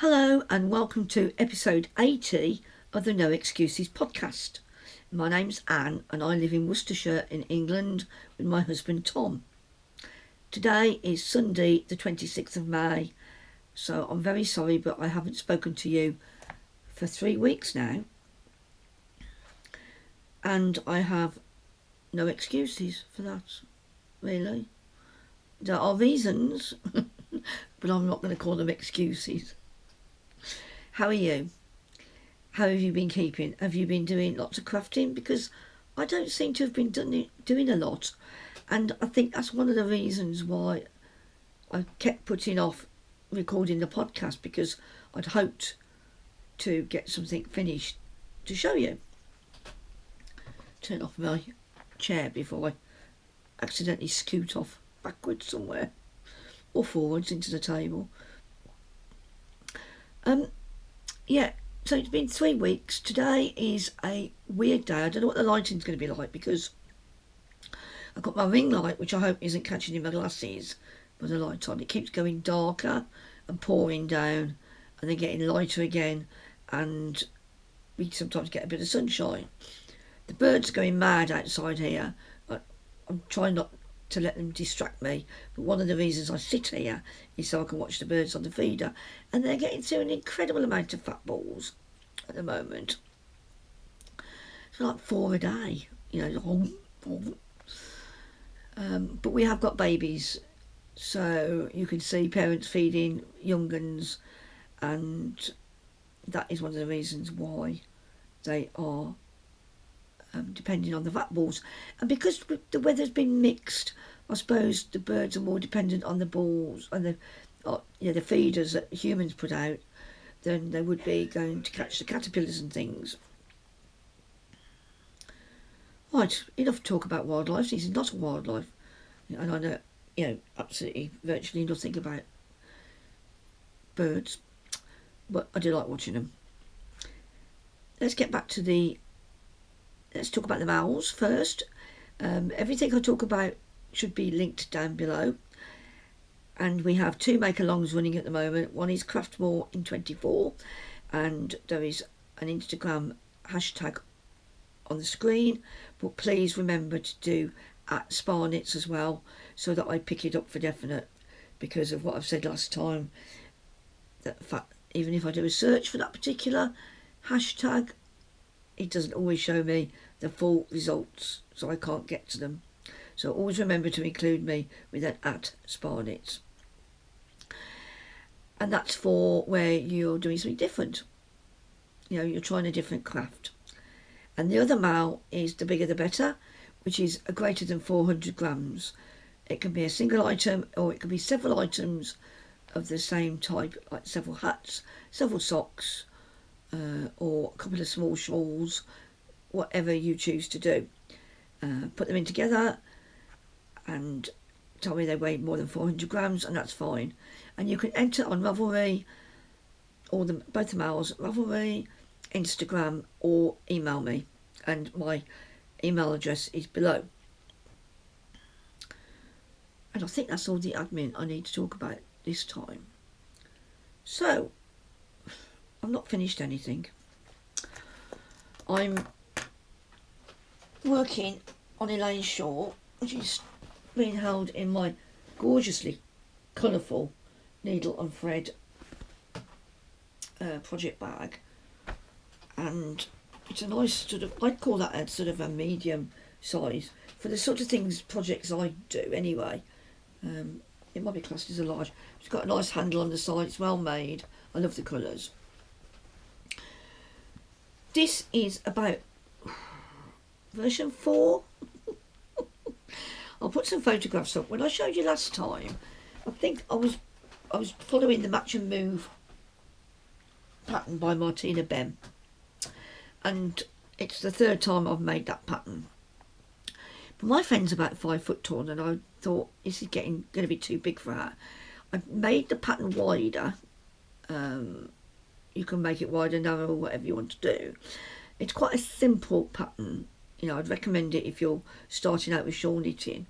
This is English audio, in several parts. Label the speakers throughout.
Speaker 1: Hello and welcome to episode 80 of the No Excuses podcast. My name's Anne and I live in Worcestershire in England with my husband Tom. Today is Sunday the 26th of May, so I'm very sorry but I haven't spoken to you for 3 weeks now. And I have no excuses for that, really. There are reasons, but I'm not going to call them excuses. How are you? How have you been keeping? Have you been doing lots of crafting? Because I don't seem to have been doing a lot. And I think that's one of the reasons why I kept putting off recording the podcast, because I'd hoped to get something finished to show you. Turn off my chair before I accidentally scoot off backwards somewhere or forwards into the table. Yeah, so it's been 3 weeks. Today is a weird day. I don't know what the lighting's going to be like because I've got my ring light, which I hope isn't catching in my glasses with the light on. It keeps going darker and pouring down and then getting lighter again, and we sometimes get a bit of sunshine. The birds are going mad outside here. I'm trying not to let them distract me, but one of the reasons I sit here is so I can watch the birds on the feeder, and they're getting through an incredible amount of fat balls at the moment. It's like 4 a day, but we have got babies, so you can see parents feeding young uns, and that is one of the reasons why they are depending on the fat balls. And because the weather's been mixed, I suppose the birds are more dependent on the balls and the feeders that humans put out than they would be going to catch the caterpillars and things. Right, enough talk about wildlife. This is not a wildlife, and I know absolutely virtually nothing about birds, but I do like watching them. Let's talk about the mowls first. Everything I talk about should be linked down below. And we have 2 make-alongs running at the moment. One is Craft More in 24, and there is an Instagram hashtag on the screen. But please remember to do @SparKnits as well, so that I pick it up for definite, because of what I've said last time. That even if I do a search for that particular hashtag, it doesn't always show me the full results, so I can't get to them. So always remember to include me with that @SparKnits. And that's for where you're doing something different. You're trying a different craft. And the other mal is the bigger the better, which is a greater than 400 grams. It can be a single item, or it can be several items of the same type, like several hats, several socks, or a couple of small shawls, whatever you choose to do. Put them in together and tell me they weigh more than 400 grams, and that's fine. And you can enter on Ravelry, or both the mails, Ravelry, Instagram, or email me, and my email address is below. And I think that's all the admin I need to talk about this time. So I've not finished anything. I'm working on Elaine's shawl, which is being held in my gorgeously colourful needle and thread project bag, and it's a nice sort of, I'd call that a sort of a medium size for the sort of projects I do anyway. It might be classed as a large. It's got a nice handle on the side, it's well made, I love the colours. This is about version 4. I'll put some photographs up. When I showed you last time, I think I was following the Match and Move pattern by Martina Behm, and it's the 3rd time I've made that pattern. But my friend's about 5 foot tall, and I thought this is going to be too big for her. I made the pattern wider. You can make it wider, narrow, whatever you want to do. It's quite a simple pattern. I'd recommend it if you're starting out with shawl knitting.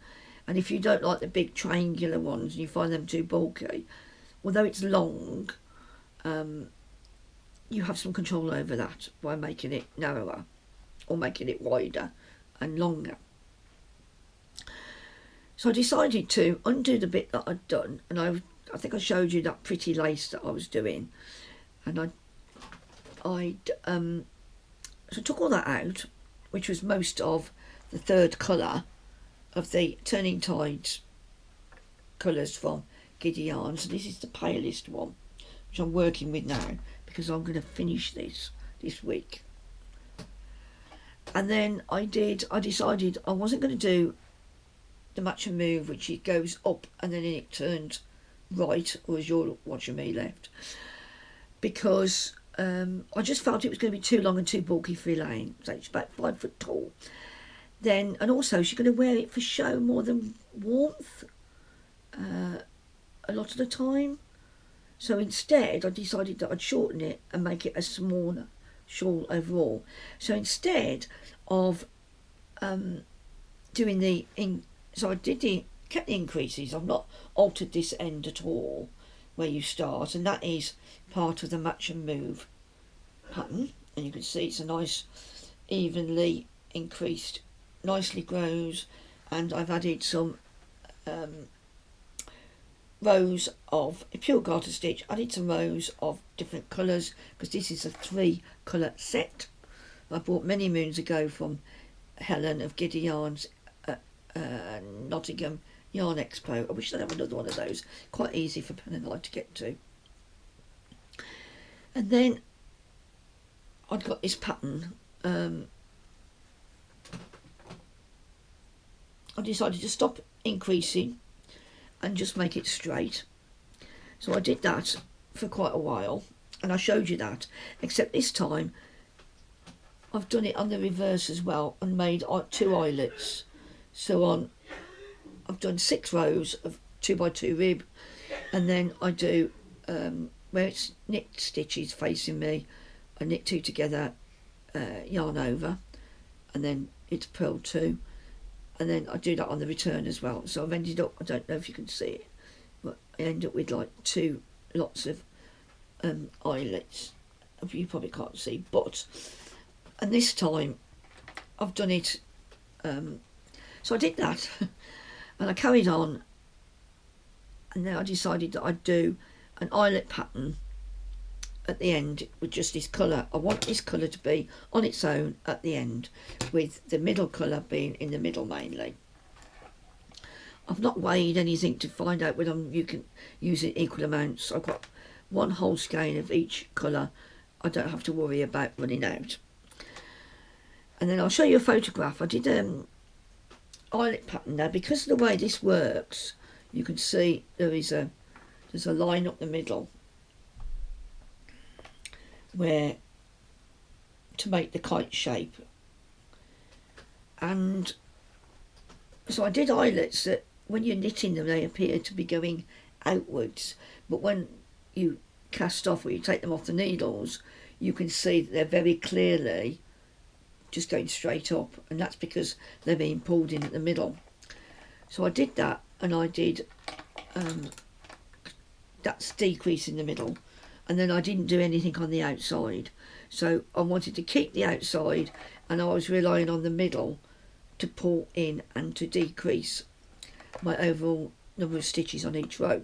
Speaker 1: And if you don't like the big triangular ones and you find them too bulky, although it's long, you have some control over that by making it narrower or making it wider and longer. So I decided to undo the bit that I'd done, and I think I showed you that pretty lace that I was doing, and I took all that out, which was most of the third colour of the Turning Tides colours from Giddy Yarns. So this is the palest one, which I'm working with now because I'm going to finish this week. And then I decided I wasn't going to do the match and move, which it goes up and then it turned right, or as you're watching me left, because I just felt it was going to be too long and too bulky for Elaine. So it's about 5 foot tall. Then, and also she's going to wear it for show more than warmth a lot of the time. So instead I decided that I'd shorten it and make it a smaller shawl overall. So instead of doing so I kept the increases. I've not altered this end at all where you start, and that is part of the match and move pattern, and you can see it's a nice evenly increased, nicely grows, and I've added some rows of a pure garter stitch, added some rows of different colours because this is a 3 colour set I bought many moons ago from Helen of Giddy Yarns at Nottingham Yarn Expo. I wish I'd have another one of those, quite easy for Pen and I to get to. And then I'd got this pattern. I decided to stop increasing and just make it straight. So I did that for quite a while, and I showed you that, except this time I've done it on the reverse as well and made 2 eyelets. So I've done 6 rows of 2x2 rib, and then I do where it's knit stitches facing me, I knit 2 together, yarn over, and then it's purl 2, and then I do that on the return as well. So I've ended up, I don't know if you can see it, but I end up with like 2 lots of eyelets. You probably can't see, and this time I've done it, so I did that and I carried on, and then I decided that I'd do an eyelet pattern at the end with just this colour. I want this colour to be on its own at the end, with the middle colour being in the middle mainly. I've not weighed anything to find out whether you can use it equal amounts. I've got 1 whole skein of each colour. I don't have to worry about running out. And then I'll show you a photograph. I did eyelet pattern now. Because of the way this works, you can see there's a line up the middle where to make the kite shape. And so I did eyelets that when you're knitting them they appear to be going outwards, but when you cast off or you take them off the needles you can see that they're very clearly just going straight up, and that's because they're being pulled in at the middle. So I did that, and I did that's decrease in the middle, and then I didn't do anything on the outside. So I wanted to keep the outside, and I was relying on the middle to pull in and to decrease my overall number of stitches on each row.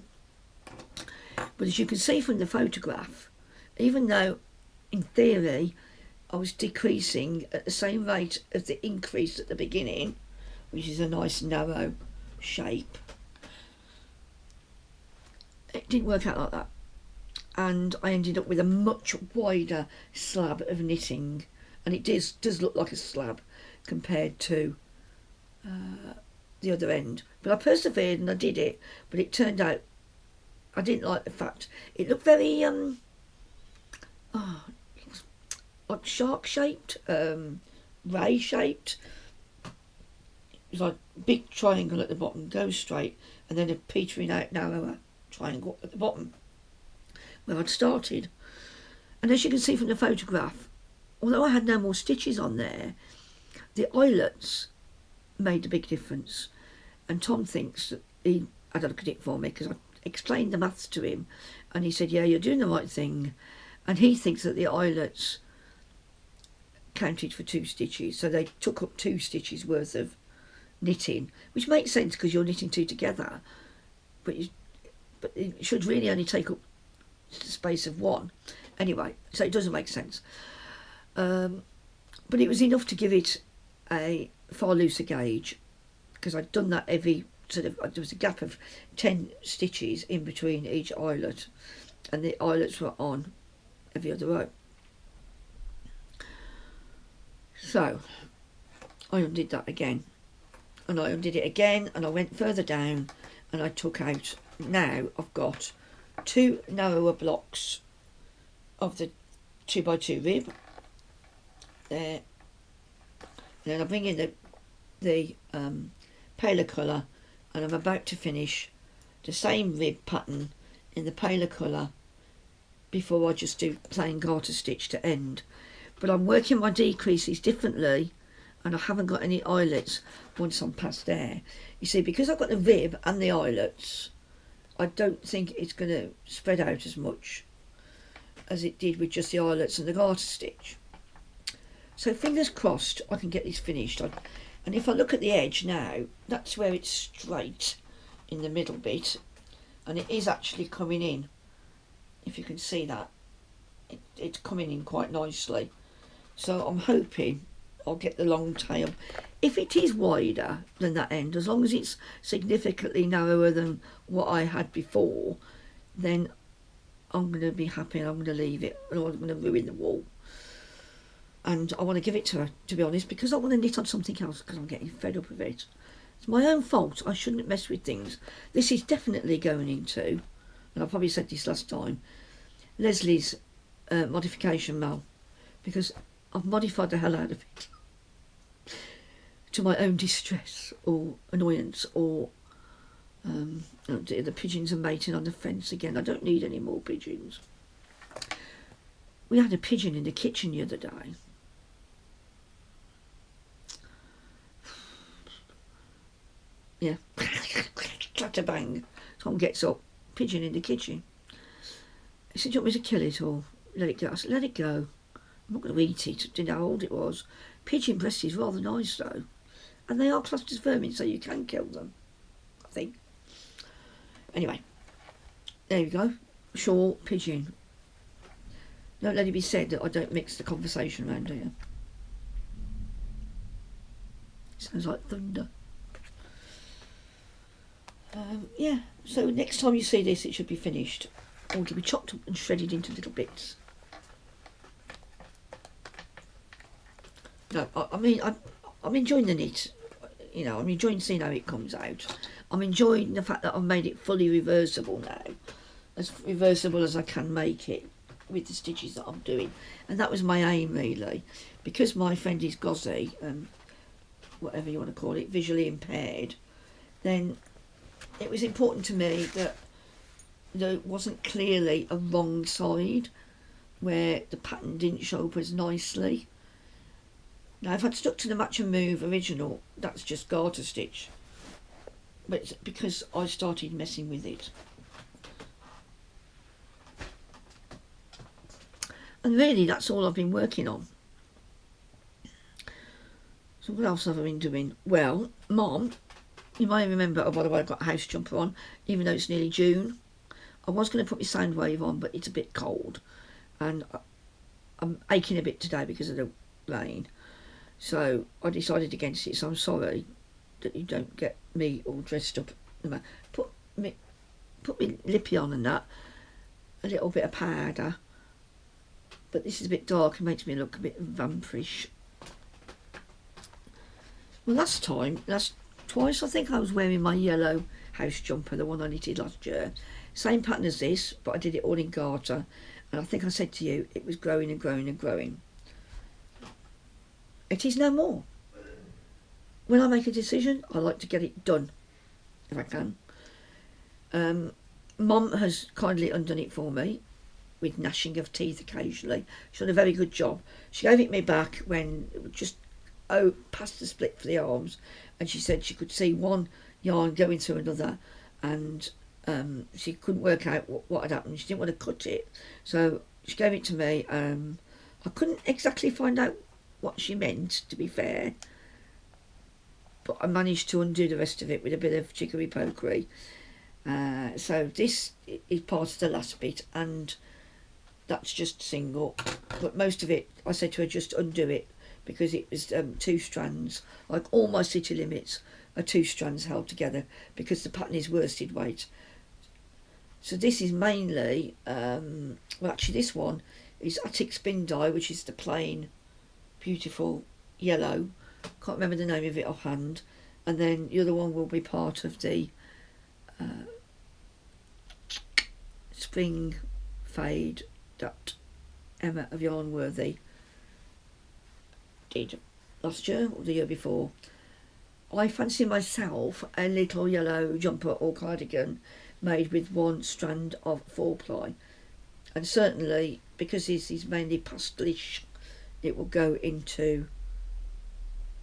Speaker 1: But as you can see from the photograph, even though in theory I was decreasing at the same rate as the increase at the beginning, which is a nice narrow shape, it didn't work out like that, and I ended up with a much wider slab of knitting, and it does look like a slab compared to the other end. But I persevered and I did it, but it turned out I didn't like the fact it looked very like shark shaped, ray shaped. It was like big triangle at the bottom, goes straight, and then a petering out narrower triangle at the bottom where I'd started. And as you can see from the photograph, although I had no more stitches on there, the eyelets made a big difference. And Tom thinks that he had a look at it for me because explained the maths to him, and he said, yeah, you're doing the right thing. And he thinks that the eyelets counted for 2 stitches, so they took up 2 stitches worth of knitting, which makes sense because you're knitting 2 together, but it should really only take up the space of 1. Anyway, so it doesn't make sense. But it was enough to give it a far looser gauge, because I'd done that every sort of, there was a gap of 10 stitches in between each eyelet, and the eyelets were on every other row. So I undid that again, and I undid it again, and I went further down, and I took out, now I've got 2 narrower blocks of the 2x2 rib there, and then I bring in the paler colour, and I'm about to finish the same rib pattern in the paler colour before I just do plain garter stitch to end. But I'm working my decreases differently, and I haven't got any eyelets once I'm past there. You see, because I've got the rib and the eyelets, I don't think it's going to spread out as much as it did with just the eyelets and the garter stitch. So fingers crossed I can get this finished. And if I look at the edge now, that's where it's straight in the middle bit, and it is actually coming in. If you can see that, it's coming in quite nicely. So I'm hoping I'll get the long tail. If it is wider than that end, as long as it's significantly narrower than what I had before, then I'm going to be happy, and I'm going to leave it, and I'm going to ruin the wool. And I want to give it to her, to be honest, because I want to knit on something else, because I'm getting fed up with it. It's my own fault. I shouldn't mess with things. This is definitely going into, and I probably said this last time, Leslie's modification mail, because I've modified the hell out of it to my own distress or annoyance, or oh dear, the pigeons are mating on the fence again. I don't need any more pigeons. We had a pigeon in the kitchen the other day. Yeah, clatter bang. Tom gets up, pigeon in the kitchen. He said, do you want me to kill it or let it go? I said, let it go. I'm not going to eat it. Didn't know how old it was. Pigeon breast is rather nice though. And they are classed as vermin, so you can kill them, I think. Anyway, there you go. Shawl, pigeon. Don't let it be said that I don't mix the conversation around here. Sounds like thunder. Yeah, so next time you see this, it should be finished. Or it'll be chopped up and shredded into little bits. No, I mean, I'm enjoying the knit. You know, I'm enjoying seeing how it comes out. I'm enjoying the fact that I've made it fully reversible now. As reversible as I can make it with the stitches that I'm doing. And that was my aim, really. Because my friend is gozzy, whatever you want to call it, visually impaired, then it was important to me that there wasn't clearly a wrong side where the pattern didn't show up as nicely. Now, if I'd stuck to the Match and Move original, that's just garter stitch. But it's because I started messing with it. And really, that's all I've been working on. So what else have I been doing? Well, Mom, you might remember, oh, by the way, I've got a house jumper on, even though it's nearly June. I was going to put my sound wave on, but it's a bit cold. And I'm aching a bit today because of the rain. So I decided against it, so I'm sorry that you don't get me all dressed up. Put me lippy on and that, a little bit of powder. But this is a bit dark and makes me look a bit vampirish. Well, twice I think I was wearing my yellow house jumper, the one I knitted last year. Same pattern as this, but I did it all in garter. And I think I said to you, it was growing and growing and growing. It is no more. When I make a decision, I like to get it done, if I can. Mum has kindly undone it for me, with gnashing of teeth occasionally. She's done a very good job. She gave it me back when it was just past the split for the arms, and she said she could see one yarn going through another, and She couldn't work out what had happened. She didn't want to cut it, so she gave it to me. I couldn't exactly find out what she meant, to be fair, but I managed to undo the rest of it with a bit of jiggery pokery. So this is part of the last bit, and that's just single, but most of it I said to her just undo it, because it was 2 strands, like all my city limits are 2 strands held together, because the pattern is worsted weight. So this is mainly, well actually this one is Attic Spin Dye, which is the plain, beautiful yellow. Can't remember the name of it offhand. And then the other one will be part of the Spring Fade that Emma of Yarnworthy did last year or the year before. I fancy myself a little yellow jumper or cardigan made with 1 strand of 4-ply, and certainly because this is mainly pastelish, it will go into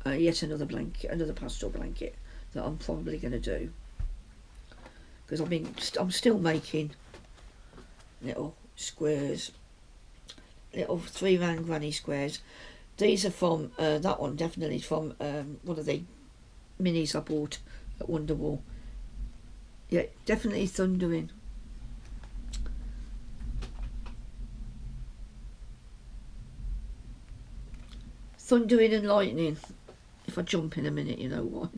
Speaker 1: yet another blanket, another pastel blanket that I'm probably going to do, because I'm still making little squares, little 3-round granny squares. These are from that one, definitely from one of the minis I bought at Wonderwall. Yeah, definitely thundering. Thundering and lightning. If I jump in a minute, you know why.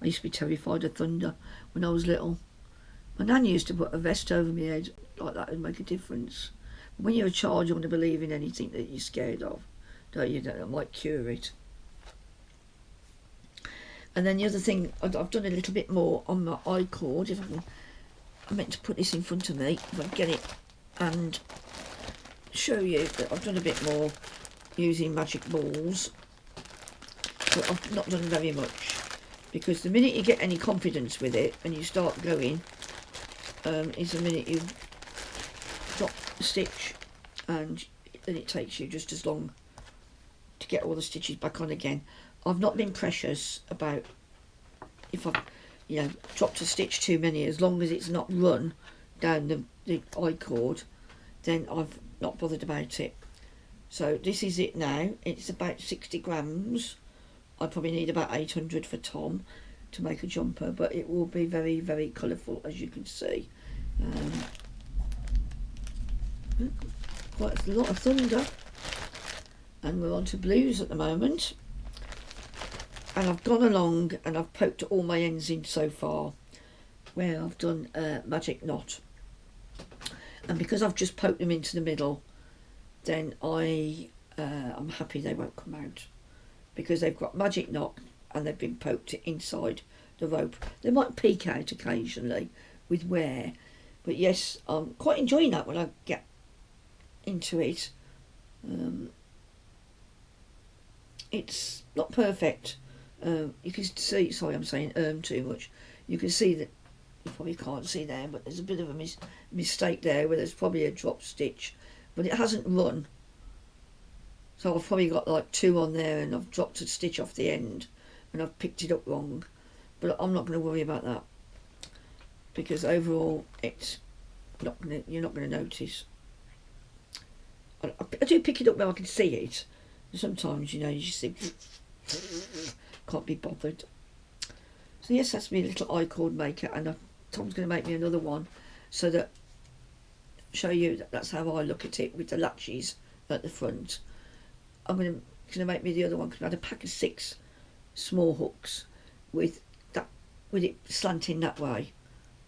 Speaker 1: I used to be terrified of thunder when I was little. My nan used to put a vest over my head like that would make a difference. But when you're a child, you want to believe in anything that you're scared of, don't you? That might cure it. And then the other thing, I've done a little bit more on my eye cord. If I meant to put this in front of me, if I get it and show you that I've done a bit more using magic balls, but I've not done very much, because the minute you get any confidence with it and you start going, is the minute you drop the stitch, and then it takes you just as long to get all the stitches back on again. I've not been precious about if I've dropped a stitch too many. As long as it's not run down the eye cord, then I've not bothered about it. So this is it now. It's about 60 grams. I probably need about 800 for Tom to make a jumper, but it will be very, very colourful, as you can see. Quite a lot of thunder, and we're on to blues at the moment. And I've gone along and I've poked all my ends in so far, where I've done a magic knot, and because I've just poked them into the middle, then I'm happy they won't come out, because they've got magic knot and they've been poked inside the rope. They might peek out occasionally with wear, but yes, I'm quite enjoying that when I get into it. It's not perfect. You can see, sorry I'm saying too much, you can see that, you probably can't see there, but there's a bit of a mistake there where there's probably a drop stitch, but it hasn't run. So I've probably got like 2 on there, and I've dropped a stitch off the end and I've picked it up wrong, but I'm not going to worry about that, because overall it's not going to, you're not going to notice. I do pick it up where I can see it. Sometimes, you just think can't be bothered. So yes, that's my little eye cord maker, and Tom's going to make me another one, so that show you that that's how I look at it, with the latches at the front. I'm going to make me the other one, because I had a pack of 6 small hooks with it slanting that way,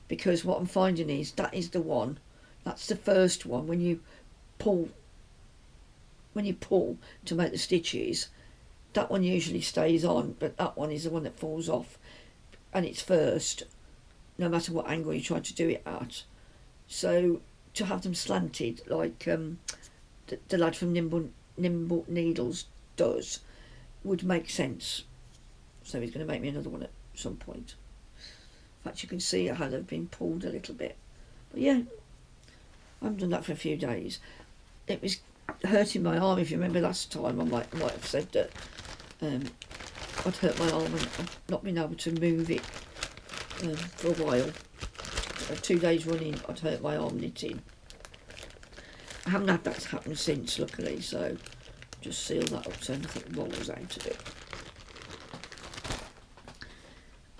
Speaker 1: because what I'm finding is that is the one, that's the first one when you pull to make the stitches. That one usually stays on, but that one is the one that falls off, and it's first, no matter what angle you try to do it at. So to have them slanted, like the lad from Nimble Needles does, would make sense. So he's going to make me another one at some point. In fact, you can see how they've been pulled a little bit. But yeah, I haven't done that for a few days. It was hurting my arm. If you remember last time, I might have said that I'd hurt my arm and I've not been able to move it for a while. 2 days running I'd hurt my arm knitting. I haven't had that happen since, luckily, so just seal that up so nothing rolls out of it.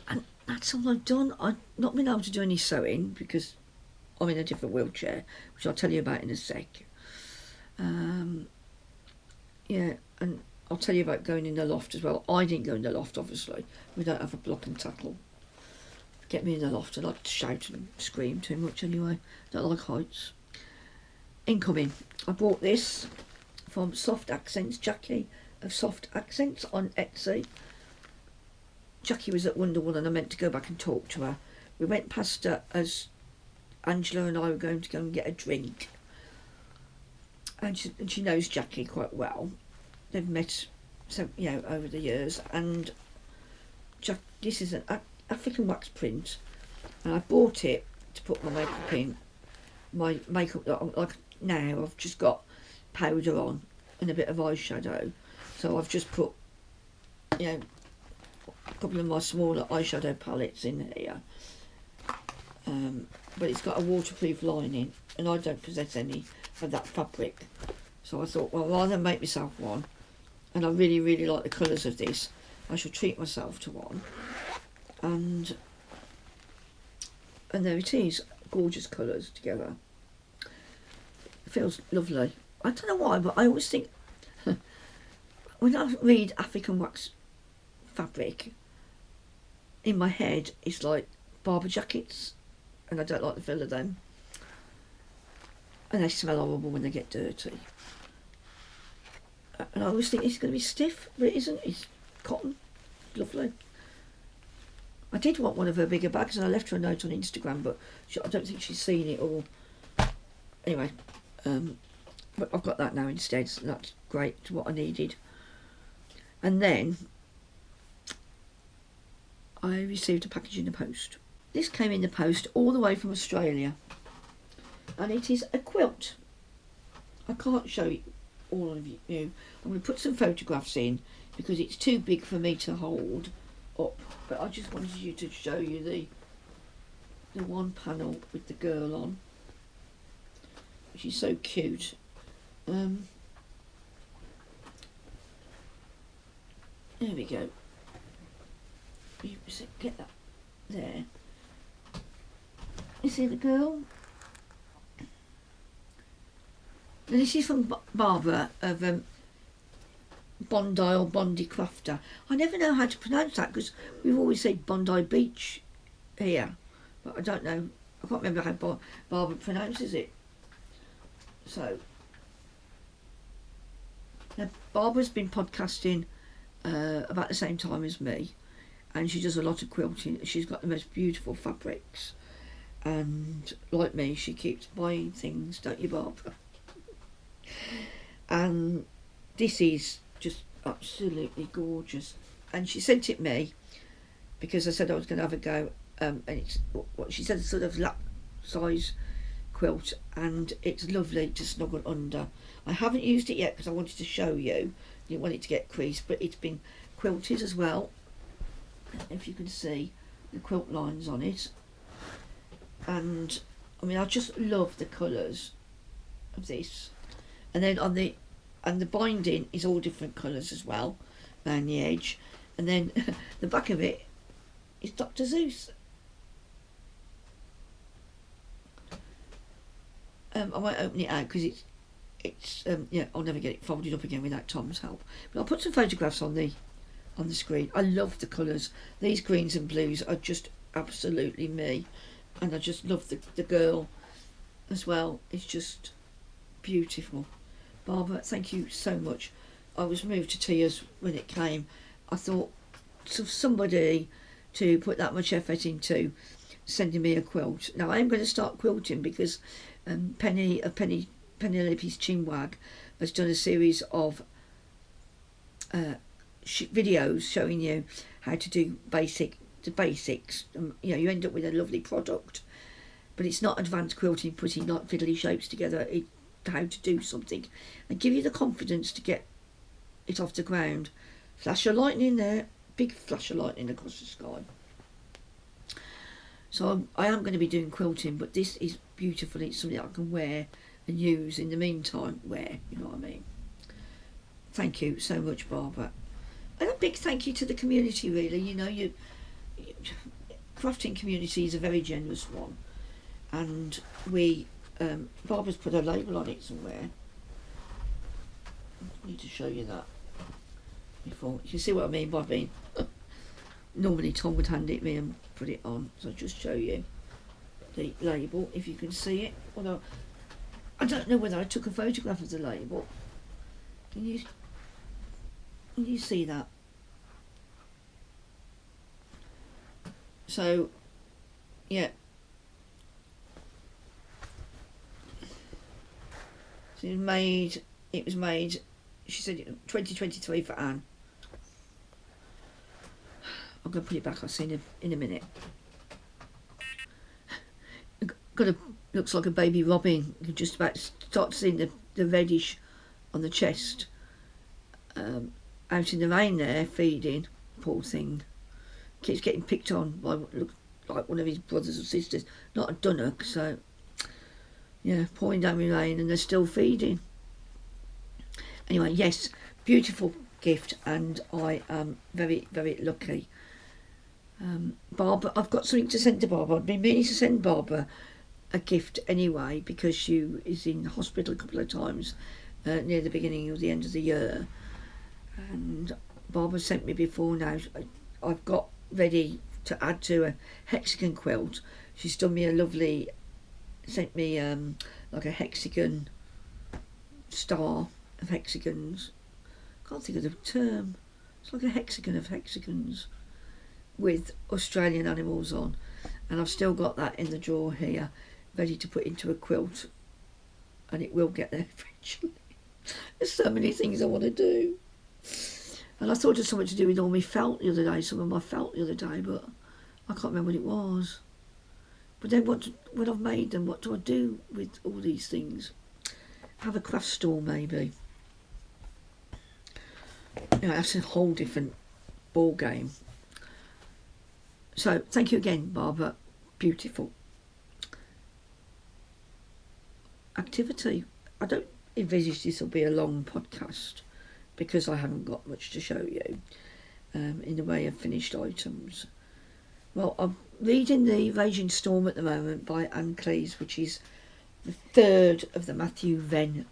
Speaker 1: And that's all I've done. I've not been able to do any sewing because I'm in a different wheelchair, which I'll tell you about in a sec. Yeah, and I'll tell you about going in the loft as well. I didn't go in the loft, obviously. We don't have a block and tackle. Get me in the loft. I like to shout and scream too much anyway. Don't like heights. Incoming. I bought this from Soft Accents, Jackie of Soft Accents on Etsy. Jackie was at Wonderwood and I meant to go back and talk to her. We went past her as Angela and I were going to go and get a drink. And she knows Jackie quite well. They've met, so over the years. And this is an African wax print, and I bought it to put my makeup in. My makeup, like now, I've just got powder on and a bit of eyeshadow. So I've just put, a couple of my smaller eyeshadow palettes in here. But it's got a waterproof lining, and I don't possess any of that fabric. So I thought, well, rather than make myself one, and I really, really like the colours of this, I shall treat myself to one. And there it is, gorgeous colours together. It feels lovely. I don't know why, but I always think, when I read African wax fabric, in my head it's like Barber jackets, and I don't like the feel of them. And they smell horrible when they get dirty. And I always think it's going to be stiff, but it isn't. It's cotton. Lovely. I did want one of her bigger bags, and I left her a note on Instagram, but I don't think she's seen it all. Anyway, but I've got that now instead, so that's great. It's what I needed. And then I received a package in the post. This came in the post all the way from Australia, and it is a quilt. I can't show it all of you. I'm going to put some photographs in because it's too big for me to hold up, but I just wanted you to show you the one panel with the girl on, which is so cute. There we go. You get that there. You see the girl? And this is from Barbara of Bondi or Bondicrafter. I never know how to pronounce that because we've always said Bondi Beach here, but I don't know. I can't remember how Barbara pronounces it. So, now Barbara's been podcasting about the same time as me, and she does a lot of quilting. She's got the most beautiful fabrics, and like me, she keeps buying things, don't you, Barbara? And this is just absolutely gorgeous, and she sent it me because I said I was going to have a go, and it's what she said, a sort of lap size quilt, and it's lovely to snuggle under. I haven't used it yet because I wanted to show you. Didn't want it to get creased, but it's been quilted as well. If you can see the quilt lines on it, and I mean, I just love the colours of this. And then on the binding is all different colours as well around the edge, and then the back of it is Dr. Zeus. I won't open it out because it's I'll never get it folded up again without Tom's help. But I'll put some photographs on the screen. I love the colours. These greens and blues are just absolutely me, and I just love the girl as well. It's just beautiful. Barbara, thank you so much. I was moved to tears when it came. I thought of somebody to put that much effort into sending me a quilt. Now I am going to start quilting because Penelope's Chinwag has done a series of videos showing you how to do the basics. You end up with a lovely product, but it's not advanced quilting, putting like fiddly shapes together. It's how to do something and give you the confidence to get it off the ground. Flash of lightning there, big flash of lightning across the sky. So I am going to be doing quilting, but this is beautiful. It's something I can wear and use in the meantime. You know what I mean? Thank you so much, Barbara. And a big thank you to the community, really. You know, crafting community is a very generous one. And Barbara's put a label on it somewhere. I need to show you that before. You can see what I mean by being... Normally Tom would hand it me and put it on, so I'll just show you the label if you can see it. Although I don't know whether I took a photograph of the label. Can you see that? So yeah, so it was made, she said 2023 for Anne. I'm going to put it back, I'll see in a minute. Looks like a baby robin. You can just about start seeing the reddish on the chest. Out in the rain there, feeding. Poor thing. Keeps getting picked on by what looks like one of his brothers or sisters. Not a dunnock, so... Yeah, pouring down the rain and they're still feeding. Anyway, yes, beautiful gift, and I am very, very lucky. Barbara, I've got something to send to Barbara. I've been meaning to send Barbara a gift anyway, because she is in hospital a couple of times near the beginning or the end of the year. And Barbara sent me before now. I've got ready to add to a hexagon quilt. She's done me a lovely, sent me like a hexagon star of hexagons. Can't think of the term. It's like a hexagon of hexagons with Australian animals on, and I've still got that in the drawer here ready to put into a quilt, and it will get there eventually. There's so many things I want to do, and I thought it was something to do with all my felt the other day, some of my felt the other day, but I can't remember what it was. But then when I've made them, what do I do with all these things? Have a craft store maybe. You know, that's a whole different ball game. So, thank you again, Barbara. Beautiful activity. I don't envisage this will be a long podcast because I haven't got much to show you in the way of finished items. Well, I'm reading The Raging Storm at the moment by Ann Cleeves, which is the third of the Matthew Venn,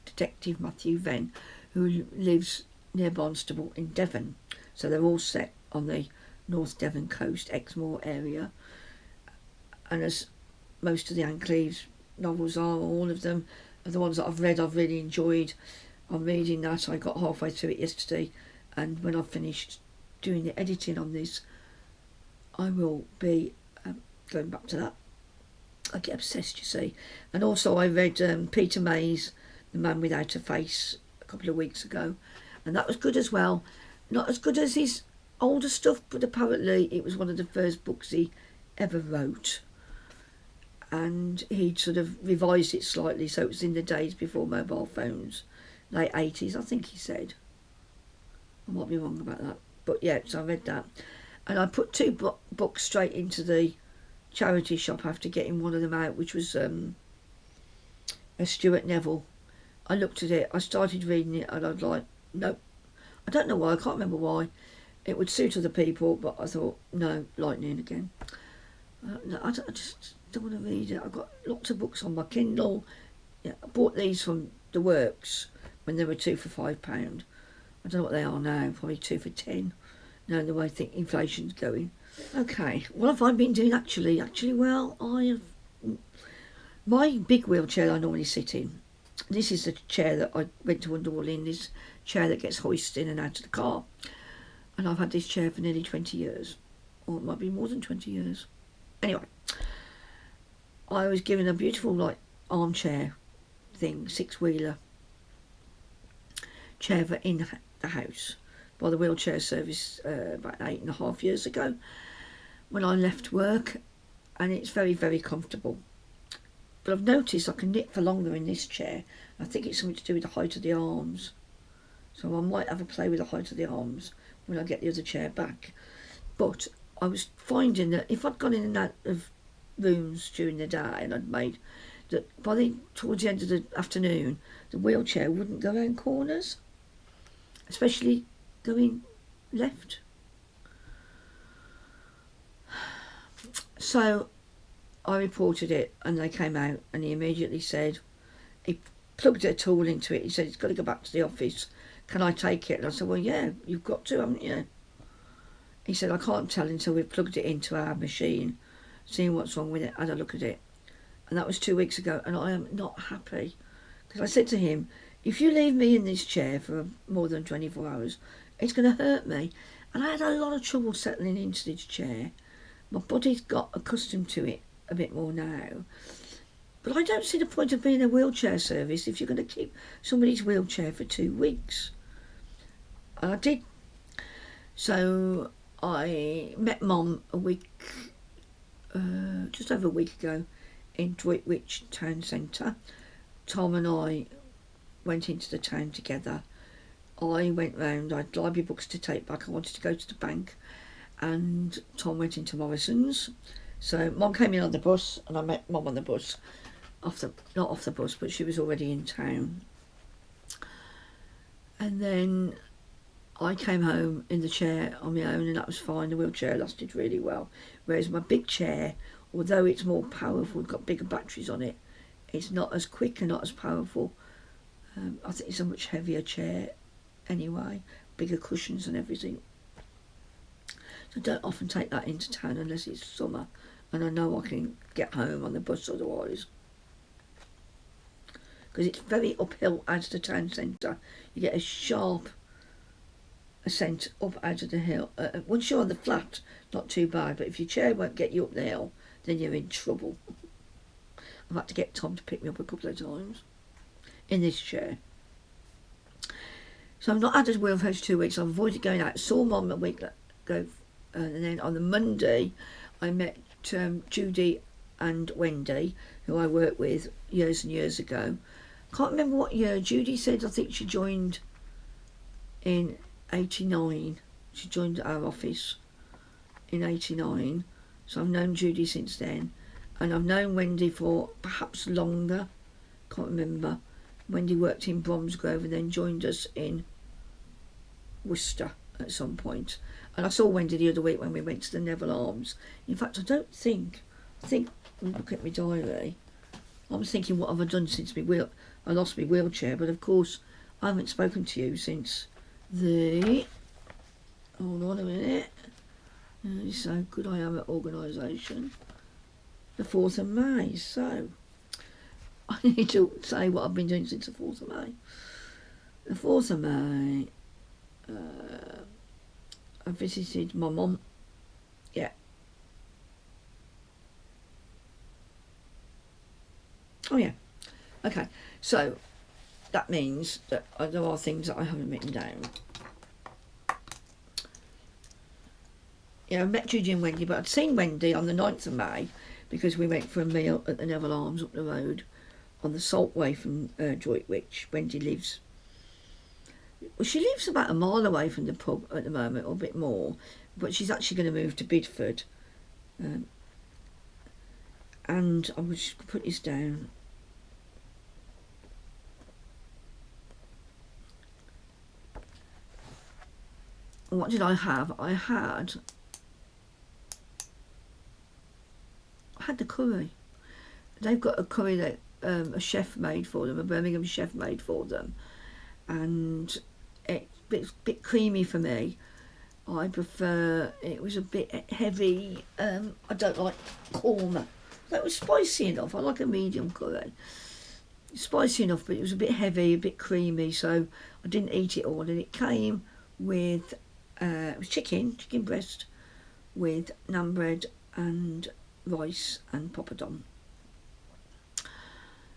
Speaker 1: Detective Matthew Venn, who lives near Barnstable in Devon. So they're all set on the North Devon coast, Exmoor area, and as most of the Ann Cleeves novels are, all of them are the ones that I've read, I've really enjoyed. I'm reading that. I got halfway through it yesterday, and when I've finished doing the editing on this, I will be going back to that. I get obsessed, you see. And also I read Peter May's The Man Without a Face a couple of weeks ago, and that was good as well. Not as good as his older stuff, but apparently it was one of the first books he ever wrote, and he'd sort of revised it slightly, so it was in the days before mobile phones, late 80s I think he said. I might be wrong about that, but yeah, so I read that, and I put two books straight into the charity shop after getting one of them out, which was a Stuart Neville. I looked at it, I started reading it, and I was like, nope. I don't know why, I can't remember why. It would suit other people, but I thought, no, lightning again. No, I just don't want to read it. I've got lots of books on my Kindle. Yeah, I bought these from the Works when they were 2 for £5. I don't know what they are now, probably 2 for 10. Now the way I think inflation's going. Okay, what have I been doing actually? Well, I have... My big wheelchair I normally sit in. This is the chair that I went to Underwall in, this chair that gets hoisted in and out of the car. And I've had this chair for nearly 20 years. Or it might be more than 20 years. Anyway, I was given a beautiful, like, armchair thing, 6-wheeler chair for in the house by the wheelchair service about 8.5 years ago when I left work, and it's very, very comfortable. But I've noticed I can knit for longer in this chair. I think it's something to do with the height of the arms. So I might have a play with the height of the arms when I get the other chair back. But I was finding that if I'd gone in and out of rooms during the day and I'd made that towards the end of the afternoon, the wheelchair wouldn't go around corners, especially going left. So I reported it, and they came out, and he immediately said, he plugged a tool into it. He said, it's got to go back to the office. Can I take it? And I said, well, yeah, you've got to, haven't you? He said, I can't tell until we've plugged it into our machine, seeing what's wrong with it, had a look at it. And that was 2 weeks ago, and I am not happy. Because I said to him, if you leave me in this chair for more than 24 hours, it's going to hurt me. And I had a lot of trouble settling into this chair. My body's got accustomed to it a bit more now. But I don't see the point of being a wheelchair service if you're going to keep somebody's wheelchair for 2 weeks. And I did. So I met Mum just over a week ago in Droitwich Town Centre. Tom and I went into the town together. I went round, I had library books to take back. I wanted to go to the bank, and Tom went into Morrison's. So Mum came in on the bus, and I met Mum on the bus. Not off the bus, but she was already in town. And then I came home in the chair on my own, and that was fine. The wheelchair lasted really well. Whereas my big chair, although it's more powerful, it's got bigger batteries on it, it's not as quick and not as powerful. I think it's a much heavier chair anyway, bigger cushions and everything. So I don't often take that into town unless it's summer, and I know I can get home on the bus otherwise. Because it's very uphill out of the town centre. You get a sharp ascent up out of the hill. Once you're on the flat, not too bad, but if your chair won't get you up the hill, then you're in trouble. I've had to get Tom to pick me up a couple of times in this chair. So I've not had a wheelchair for 2 weeks. I've avoided going out. Saw Mum a week ago, and then on the Monday I met Judy and Wendy, who I worked with years and years ago. Can't remember what year. Judy said I think she joined in 89. She joined our office in 89. So I've known Judy since then. And I've known Wendy for perhaps longer. Can't remember. Wendy worked in Bromsgrove and then joined us in Worcester at some point. And I saw Wendy the other week when we went to the Neville Arms. In fact, I think, look at my diary. I was thinking, what have I done since I lost my wheelchair? But of course, I haven't spoken to you since hold on a minute. So good I am at organisation. The 4th of May. So I need to say what I've been doing since the 4th of May. The 4th of May, I visited my mum. Yeah. Oh yeah. Okay. So that means that there are things that I haven't written down. Yeah, I met Judy and Wendy, but I'd seen Wendy on the 9th of May because we went for a meal at the Neville Arms up the road on the Saltway from Droitwich. Wendy lives... Well, she lives about a mile away from the pub at the moment, or a bit more, but she's actually going to move to Bidford. And I will just put this down. And what did I have? I had the curry. They've got a curry that a chef made for them, a Birmingham chef made for them, and it's a bit creamy for me. I prefer, it was a bit heavy. I don't like korma. That was spicy enough. I like a medium curry. Spicy enough, but it was a bit heavy, a bit creamy, so I didn't eat it all. And it came with it was chicken breast with naan bread and rice and poppadom.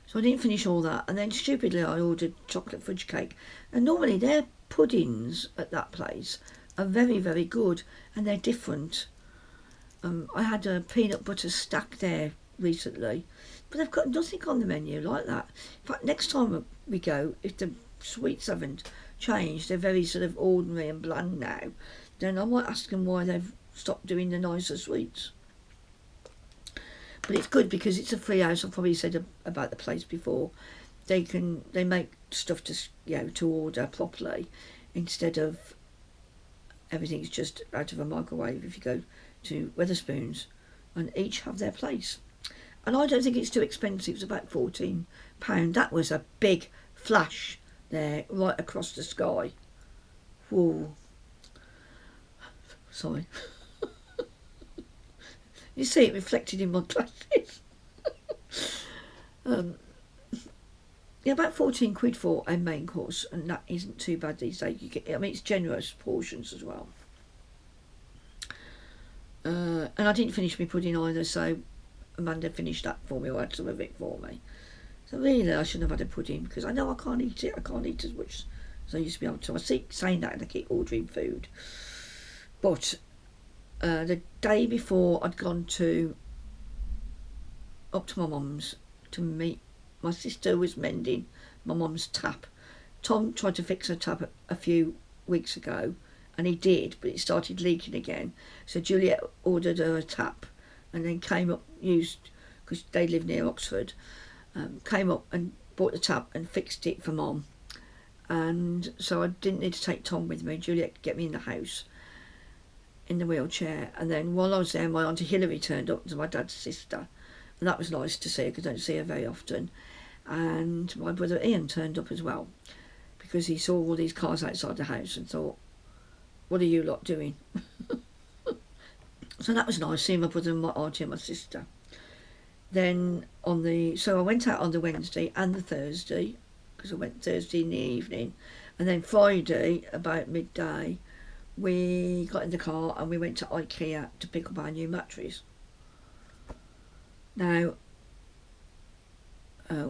Speaker 1: So I didn't finish all that, and then stupidly I ordered chocolate fudge cake. And normally their puddings at that place are very, very good, and they're different. I had a peanut butter stack there recently, but they've got nothing on the menu like that. In fact, next time we go, if the sweets haven't changed, they're very sort of ordinary and bland now, then I might ask them why they've stop doing the nicer sweets. But it's good because it's a free house. I've probably said about the place before. They make stuff to order properly, instead of everything's just out of a microwave if you go to Wetherspoons, and each have their place. And I don't think it's too expensive. It's about £14. That was a big flash there right across the sky. Whoa. Sorry. You see it reflected in my glasses. Yeah, about 14 quid for a main course, and that isn't too bad these days. It's generous portions as well. And I didn't finish my pudding either, so Amanda finished that for me, or had some of it for me. So really, I shouldn't have had a pudding, because I know I can't eat it. I can't eat as much as I used to be able to. I keep saying that and I keep ordering food. But the day before, I'd gone up to my mum's to meet. My sister was mending my mum's tap. Tom tried to fix her tap a few weeks ago, and he did, but it started leaking again. So Juliet ordered her a tap, and then came up, because they live near Oxford, came up and bought the tap and fixed it for Mum. And so I didn't need to take Tom with me. Juliet could get me in the house in the wheelchair. And then while I was there, my Auntie Hilary turned up, to my dad's sister, and that was nice to see her, because I don't see her very often. And my brother Ian turned up as well, because he saw all these cars outside the house and thought, what are you lot doing? So that was nice, seeing my brother and my auntie and my sister. Then so I went out on the Wednesday and the Thursday, because I went Thursday in the evening, and then Friday about midday we got in the car and we went to IKEA to pick up our new mattress. Now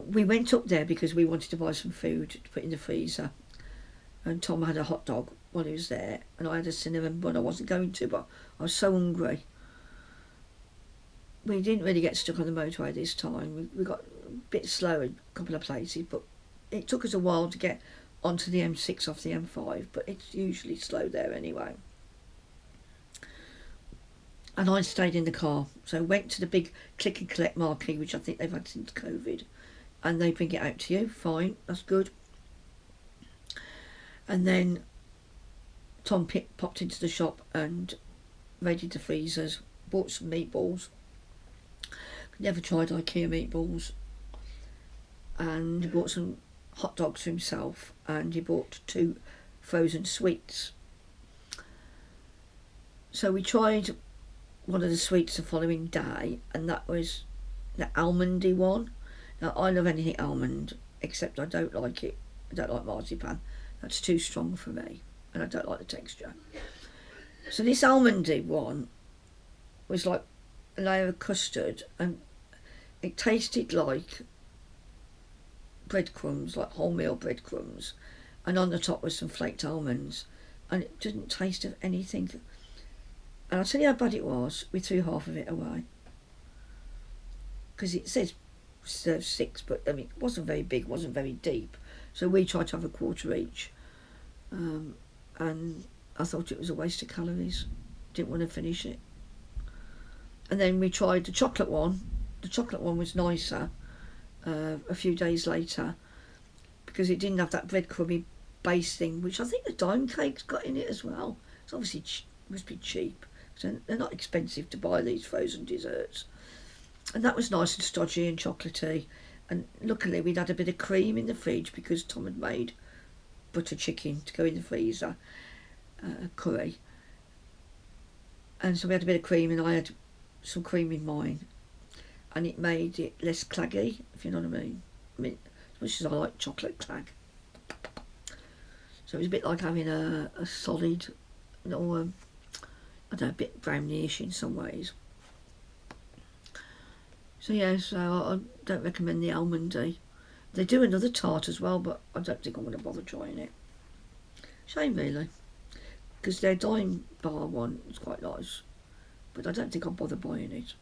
Speaker 1: we went up there because we wanted to buy some food to put in the freezer, and Tom had a hot dog while he was there, and I had a cinnamon bun. I wasn't going to, but I was so hungry. We didn't really get stuck on the motorway this time. We got a bit slow in a couple of places, but it took us a while to get onto the M6 off the M5, but it's usually slow there anyway. And I stayed in the car, so went to the big click and collect marquee, which I think they've had since COVID, and they bring it out to you. Fine, that's good. And then Tom popped into the shop and raided the freezers, bought some meatballs. Never tried IKEA meatballs. And he bought some hot dogs for himself, and he bought 2 frozen sweets. So we tried one of the sweets the following day, and that was the almondy one. Now I love anything almond, except I don't like it. I don't like marzipan. That's too strong for me, and I don't like the texture. So this almondy one was like a layer of custard, and it tasted like breadcrumbs, like wholemeal breadcrumbs, and on the top was some flaked almonds, and it didn't taste of anything. And I'll tell you how bad it was. We threw half of it away, because it says serve 6, but I mean it wasn't very big, wasn't very deep, so we tried to have a quarter each, and I thought it was a waste of calories. Didn't want to finish it. And then we tried the chocolate one. The chocolate one was nicer a few days later, because it didn't have that breadcrumby base thing, which I think the dime cake's got in it as well. It's obviously must be cheap, so they're not expensive to buy these frozen desserts. And that was nice and stodgy and chocolatey. And luckily we'd had a bit of cream in the fridge, because Tom had made butter chicken to go in the freezer, curry. And so we had a bit of cream, and I had some cream in mine, and it made it less claggy, if you know what I mean. I mean, as much as I like chocolate clag. So it was a bit like having a solid, or I don't know, a bit brownish in some ways. So yeah, so I don't recommend the almondy. They do another tart as well, but I don't think I'm going to bother trying it. Shame really, because their dime bar one is quite nice, but I don't think I'll bother buying it.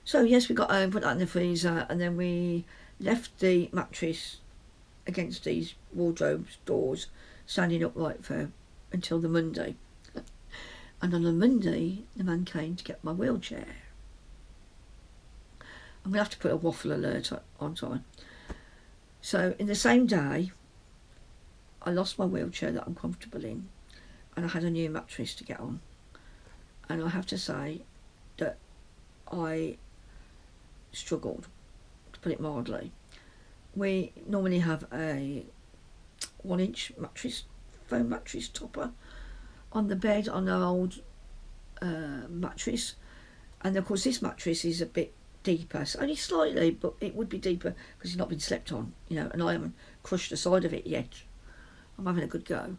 Speaker 1: So yes, we got home, put that in the freezer, and then we left the mattress against these wardrobe doors, standing upright for until the Monday. And on a Monday, the man came to get my wheelchair. I'm going to have to put a waffle alert on time. So in the same day, I lost my wheelchair that I'm comfortable in, and I had a new mattress to get on. And I have to say that I struggled, to put it mildly. We normally have a 1-inch mattress, foam mattress topper on the bed on our old mattress, and of course this mattress is a bit deeper, so only slightly, but it would be deeper because it's not been slept on, you know, and I haven't crushed the side of it yet. I'm having a good go.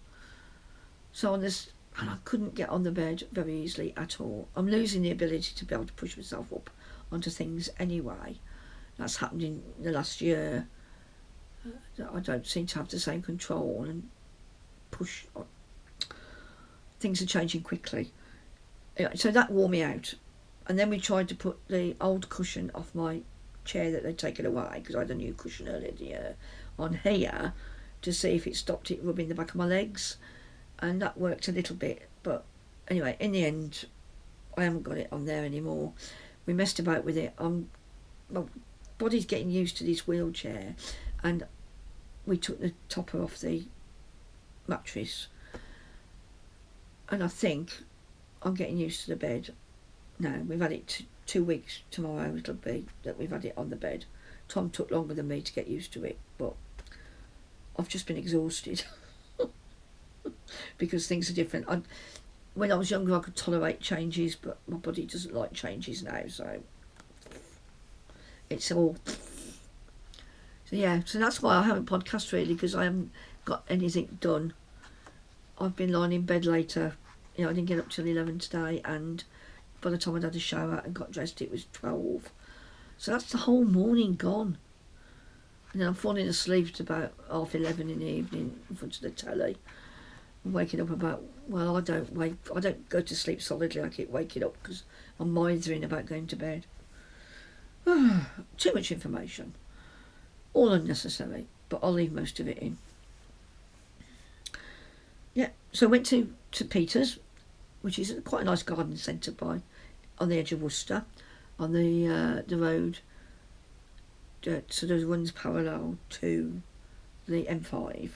Speaker 1: So on this, and I couldn't get on the bed very easily at all. I'm losing the ability to be able to push myself up onto things anyway. That's happened in the last year. I don't seem to have the same control and push on. Things are changing quickly. So that wore me out. And then we tried to put the old cushion off my chair that they'd taken away, because I had a new cushion earlier in the year, on here to see if it stopped it rubbing the back of my legs. And that worked a little bit. But anyway, in the end, I haven't got it on there anymore. We messed about with it. My body's getting used to this wheelchair, and we took the topper off the mattress. And I think I'm getting used to the bed now. We've had it 2 weeks tomorrow, it'll be, that we've had it on the bed. Tom took longer than me to get used to it, but I've just been exhausted because things are different. When I was younger, I could tolerate changes, but my body doesn't like changes now, so it's all... So yeah, so that's why I haven't podcast really, because I haven't got anything done. I've been lying in bed later. You know, I didn't get up till 11 today, and by the time I'd had a shower and got dressed, it was 12. So that's the whole morning gone. And then I'm falling asleep at about 11:30 in the evening in front of the telly. I'm waking up about, well, I don't go to sleep solidly. I keep waking up because I'm mithering about going to bed. Too much information. All unnecessary, but I'll leave most of it in. Yeah, so I went to Peter's, which is quite a nice garden centre on the edge of Worcester, on the road that sort of runs parallel to the M5.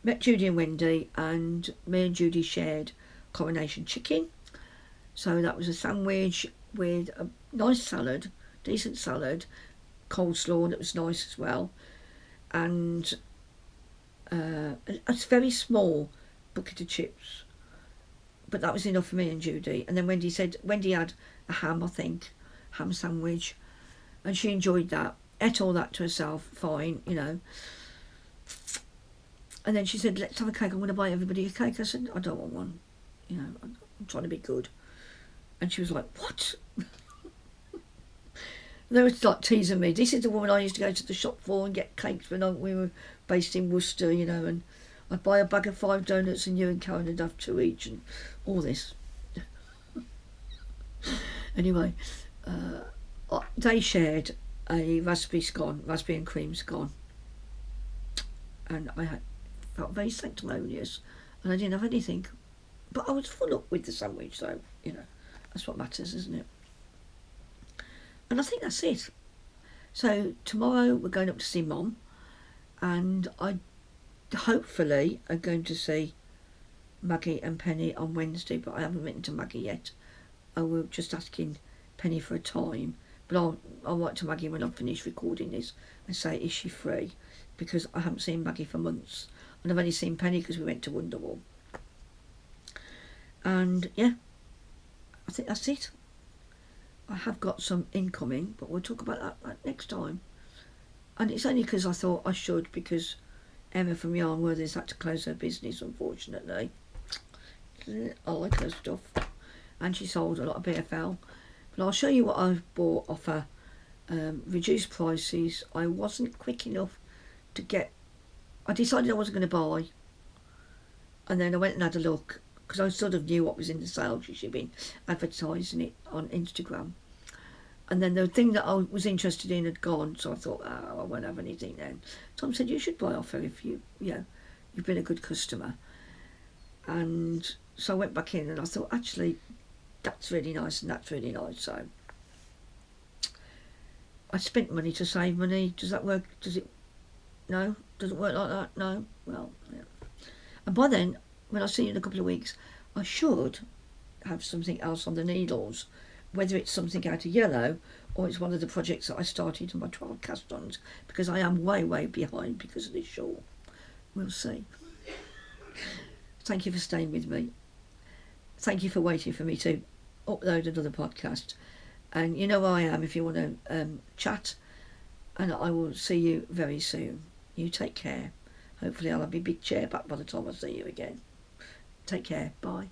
Speaker 1: Met Judy and Wendy, and me and Judy shared coronation chicken. So that was a sandwich with a nice salad, decent salad, coleslaw that was nice as well, and a very small bucket of chips. But that was enough for me and Judy. And then Wendy had a ham sandwich, and she enjoyed that, ate all that to herself, fine, you know. And then she said, let's have a cake, I'm going to buy everybody a cake. I said, I don't want one, you know, I'm trying to be good. And she was like, what? They were like teasing me. This is the woman I used to go to the shop for and get cakes when we were based in Worcester, you know, and I'd buy a bag of 5 donuts and you and Karen would have 2 each and all this. Anyway, they shared a raspberry and cream scone, and I felt very sanctimonious, and I didn't have anything, but I was full up with the sandwich, so, you know, that's what matters, isn't it? And I think that's it. So tomorrow we're going up to see Mum, and I hopefully are going to see Maggie and Penny on Wednesday, but I haven't written to Maggie yet. I was just asking Penny for a time, but I'll write to Maggie when I've finished recording this and say, is she free? Because I haven't seen Maggie for months, and I've only seen Penny because we went to Wonderwall. And yeah, I think that's it. I have got some incoming, but we'll talk about that next time. And it's only because I thought I should, because Emma from Yarnworthy's had to close her business, unfortunately. I like her stuff, and she sold a lot of BFL. But I'll show you what I've bought off her. Reduced prices. I wasn't quick enough to get... I decided I wasn't going to buy, and then I went and had a look, because I sort of knew what was in the sale. She'd been advertising it on Instagram. And then the thing that I was interested in had gone, so I thought, I won't have anything then. Tom said, you should buy off her if you've been a good customer. And so I went back in and I thought, actually, that's really nice and that's really nice. So I spent money to save money. Does that work? Does it? No? Doesn't work like that? No? Well, yeah. And by then, when I see you in a couple of weeks, I should have something else on the needles, whether it's something out of yellow or it's one of the projects that I started on my trial cast-ons, because I am way behind because of this shawl. We'll see. Thank you for staying with me. Thank you for waiting for me to upload another podcast. And you know where I am if you want to chat. And I will see you very soon. You take care. Hopefully I'll have my big chair back by the time I see you again. Take care. Bye.